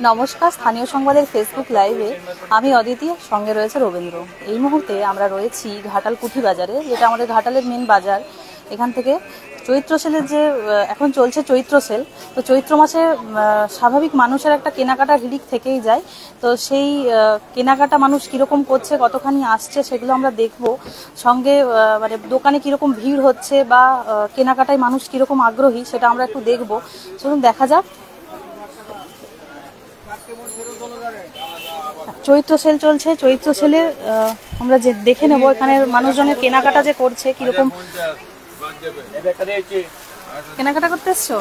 নমস্কার, স্থানীয় সংবাদের ফেসবুক লাইভে আমি অদিতি, সঙ্গে রয়েছে রবীন্দ্র। এই মুহূর্তে আমরা রয়েছি ঘাটাল কুঠি বাজারে, যেটা আমাদের ঘাটালের মেন বাজার। এখান থেকে চৈত্র সেলের যে এখন চলছে চৈত্র সেল, তো চৈত্র মাসে স্বাভাবিক মানুষের একটা কেনাকাটা হিড়িক থেকেই যায়। তো সেই কেনাকাটা মানুষ কীরকম করছে, কতখানি আসছে, সেগুলো আমরা দেখব। সঙ্গে মানে দোকানে কীরকম ভিড় হচ্ছে বা কেনাকাটায় মানুষ কীরকম আগ্রহী, সেটা আমরা একটু দেখব। চলুন দেখা যাক। চৈত্র সেল চলছে, চৈত্র সেলে আমরা যে দেখে নেব এখানে মানুষজনের কেনাকাটা যে করছে কিরকম। কেনাকাটা করতে এসছো?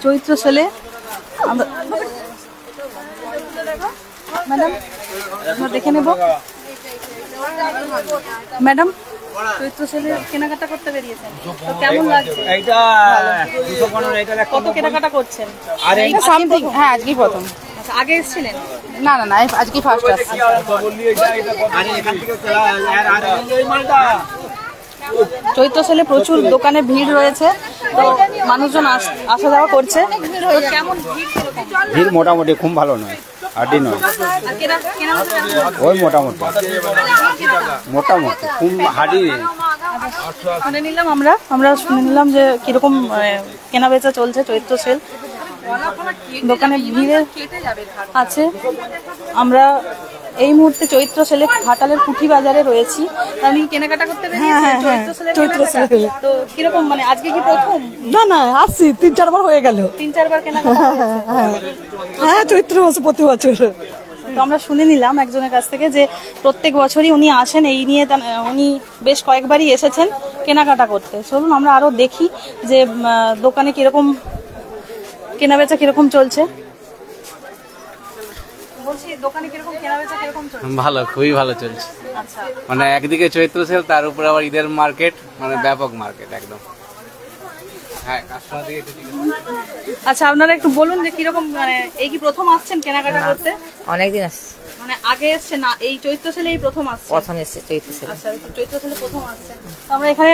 চৈত্র সেলে ম্যাডাম আমরা দেখে নেব। ম্যাডাম, চৈত্র সেলে কেনাকাটা করতে বেরিয়েছেন, তো কেমন লাগছে? কত কেনাকাটা করছেন? হ্যাঁ, আজকেই প্রথম। আগে এসেছিলেন? না না না, আজকেই ফার্স্ট আসছি। চৈত্র সেলে প্রচুর দোকানে ভিড় রয়েছে, তো মানুষজন আসা যাওয়া করছে। কেমন ভিড়? মোটামুটি, খুব ভালো নয়, আড্ডি নয়, ওই মোটামুটি খুব হাডি নেই। শুনে নিলাম আমরা শুনে নিলাম যে কিরকম কেনা বেচা চলছে চৈত্র সেল। দোকানে ভিড় আছে। আমরা এই মুহূর্তে চৈত্র সেলে ঘাটালের কুঠি বাজারে রয়েছি। আমি কেনাকাটা করতে চৈত্র সেলে। তো কিরকম, মানে আজকে কি প্রথম? না না, আসছি 3-4 বার হয়ে গেল। 3-4 বার কেনাকাটা? হ্যাঁ, চৈত্র মাসে প্রতি বছর। তো আমরা শুনে নিলাম একজনের কাছ থেকে যে প্রত্যেক বছরই উনি আসেন, এই নিয়ে উনি বেশ কয়েকবারই এসেছেন কেনাকাটা করতে। চলুন আমরা আরো দেখি যে দোকানে কিরকম কেনাবেচা কিরকম চলছে। ভালো, খুবই ভালো চলছে। মানে একদিকে চৈত্র সেল, তার উপর আবার ঈদের মার্কেট, মানে ব্যাপক মার্কেট একদম। হ্যাঁ, কাস্টমার দিকে একটু ঠিক আছে। আচ্ছা, আপনারা একটু বলুন যে কিরকম, মানে এই কি প্রথম আসছেন কেনাকাটা করতে? অনেকদিন আসছে, মানে আগে এসছে না? এই চৈত্র সেলে এই প্রথম আসছে? প্রথম এসছে চৈত্র সেলে। আচ্ছা, চৈত্র সেলে প্রথম আসছে। তো আমরা এখানে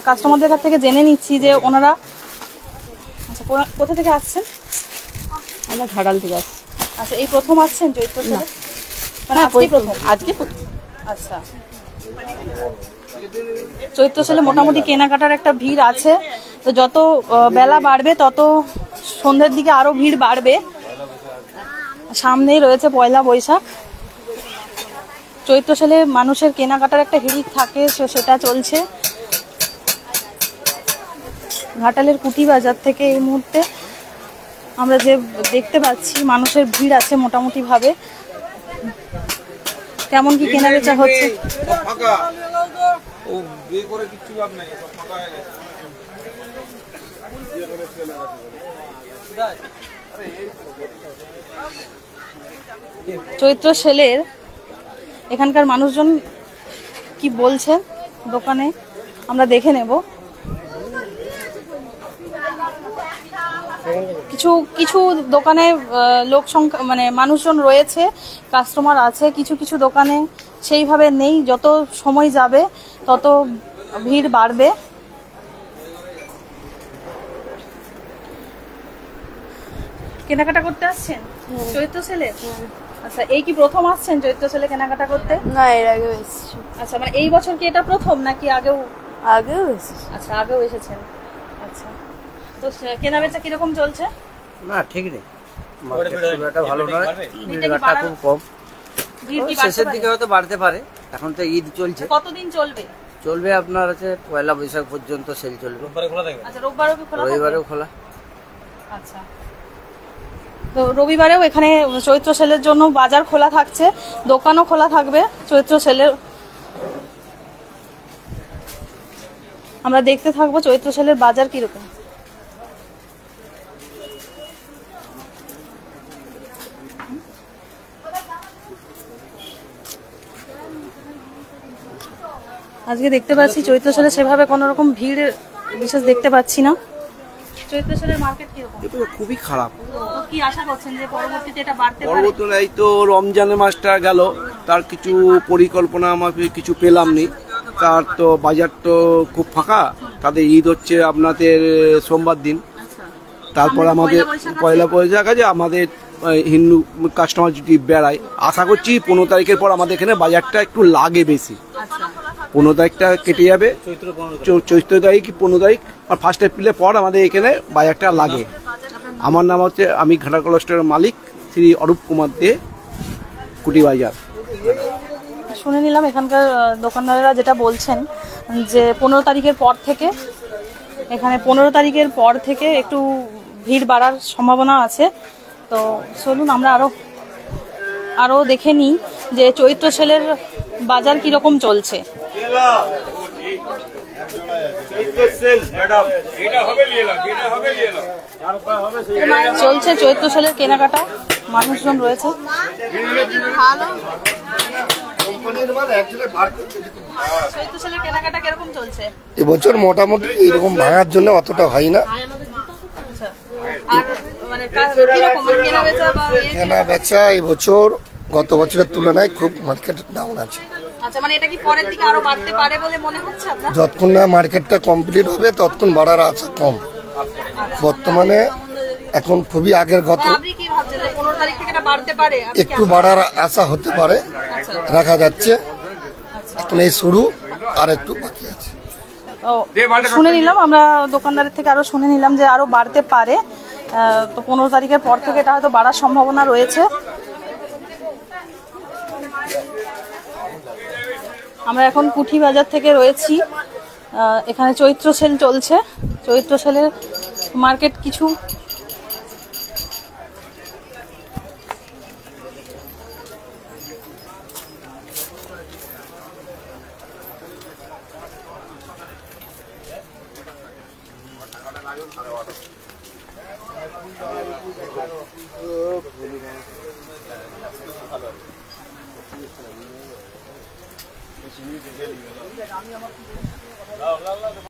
কাস্টমারদের কাছ থেকে জেনে নিচ্ছি যে ওনারা আচ্ছা কোথা থেকে আসছেন? আমরা ঘাটাল থেকে আসছি। আচ্ছা, এই প্রথম আসছেন চৈত্র সেলে? আজকে আচ্ছা, চৈত্র সেলে মোটামুটি কেনাকাটার একটা ভিড় আছে। তো যত বেলা বাড়বে তত সন্ধ্যের দিকে আরো ভিড় বাড়বে। সামনেই রয়েছে পয়লা বৈশাখ। চৈত্র সেলে মানুষের কেনাকাটার একটা হিড়িক থাকে, সেটা চলছে। ঘাটালের কুটি বাজার থেকে এই মুহূর্তে আমরা যে দেখতে পাচ্ছি মানুষের ভিড় আছে মোটামুটি ভাবে। কেমন কি কেনা বেচা হচ্ছে? চৈত্র সেলের এখানকার মানুষজন কি বলছে দোকানে আমরা দেখে নেব। কিছু দোকানে লোক সংখ্যা, মানে মানুষজন রয়েছে, কাস্টমার আছে। কিছু দোকানে সেইভাবে নেই। যত সময় যাবে তত ভিড় বাড়বে। কেনাকাটা করতে আসছেন চৈত্র সেলে? আচ্ছা, এই কি প্রথম আসছেন চৈত্র সেলে কেনাকাটা করতে? না, এর আগেও এসেছি। আচ্ছা, মানে এই বছর কি এটা প্রথম নাকি আগেও এসেছি? আচ্ছা, আগেও এসেছেন। আচ্ছা, তো কেনাবেচা কিরকম চলছে? না, ঠিক নেই, ভালো নয়, ভিড়টা খুব কম। শেষের দিকে হয়তো বাড়তে পারে। এখন তো ঈদ চলছে। কতদিন চলবে? চলবে আপনার হচ্ছে পয়লা বৈশাখ পর্যন্ত সেল চলবে। আচ্ছা, রোববারও কি খোলা? রবিবারেও খোলা। আচ্ছা, তো রবিবারেও এখানে চৈত্র সেলের জন্য বাজার খোলা থাকছে, দোকানও খোলা থাকবে চৈত্র সেলের। আমরা দেখতে থাকবো চৈত্র সেলের বাজার কিরকম। আজকে দেখতে পাচ্ছি চৈত্র সেলে সেভাবে কোনো রকম ভিড় বিশেষ দেখতে পাচ্ছি না। চৈত্র সেলের মার্কেট কিরকম? খুবই খারাপ। কি আশা করছেন যে পরবর্তীতে এটা বাড়তে পারে? পরবর্তীতে এই তো রমজানের মাসটা গেল, তার কিছু পরিকল্পনা আমাকে কিছু পেলাম নি। তার তো বাজার তো খুব ফাঁকা। তাদের ঈদ হচ্ছে আপনাদের সোমবার দিন, তারপর আমাদের পয়লা বৈশাখ আছে। আমাদের হিন্দু কাস্টমার যদি বেড়ায়, আশা করছি 15 তারিখের পর আমাদের এখানে বাজারটা একটু লাগে বেশি। 15 তারিখটা কেটে যাবে, চৈত্র তারিখ 15 তারিখ আর 1 এপ্রিলের পর আমাদের এখানে বাজারটা লাগে। আমার নাম হচ্ছে, আমি ঘাটাকলা স্টোরের মালিক শ্রী অরূপ কুমার দে, কুটি বাজার। শুনে নিলাম এখানকার দোকানদারেরা যেটা বলছেন যে 15 তারিখের পর থেকে এখানে 15 তারিখের পর থেকে একটু ভিড় বাড়ার সম্ভাবনা আছে। তো চলুন আমরা আরো দেখে নিই যে চৈত্র সেলের বাজার কিরকম চলছে। চলছে চৈত্র সেলের কেনাকাটা, মানুষজন রয়েছে। চৈত্র সেলের কেনাকাটা কিরকম চলছে? এবছর মোটামুটি এরকম ভাঙার জন্য অতটা হয় না। আর মানে কিরকম কেনা বেচা বা কেনা বেচা এবছর গত বছরের তুলনায় খুব মার্কেট ডাউন আছে। আচ্ছা, মানে এটা কি পরের দিকে আরো বাড়তে পারে বলে মনে হচ্ছে আপনার? যতক্ষণ না মার্কেটটা কমপ্লিট হবে ততক্ষণ বাড়ার আশা কম। বর্তমানে এখন খুবই আগের গত আপনি কি ভাবছেন যে 15 তারিখ থেকে এটা বাড়তে পারে? একটু বাড়ার আশা হতে পারে, রাখা যাচ্ছে। এখন এই শুরু, আর একটু বাকি আছে। ও, শুনে নিলাম আমরা দোকানদারের থেকে, আরো শুনে নিলাম যে আরো বাড়তে পারে। তো 15 তারিখের পর থেকে এটা হয়তো বাড়ার সম্ভাবনা রয়েছে। আমরা এখন কুঠি বাজার থেকে রয়েছি। এখানে চৈত্র সেল চলছে। চৈত্র সেলের মার্কেট কিছু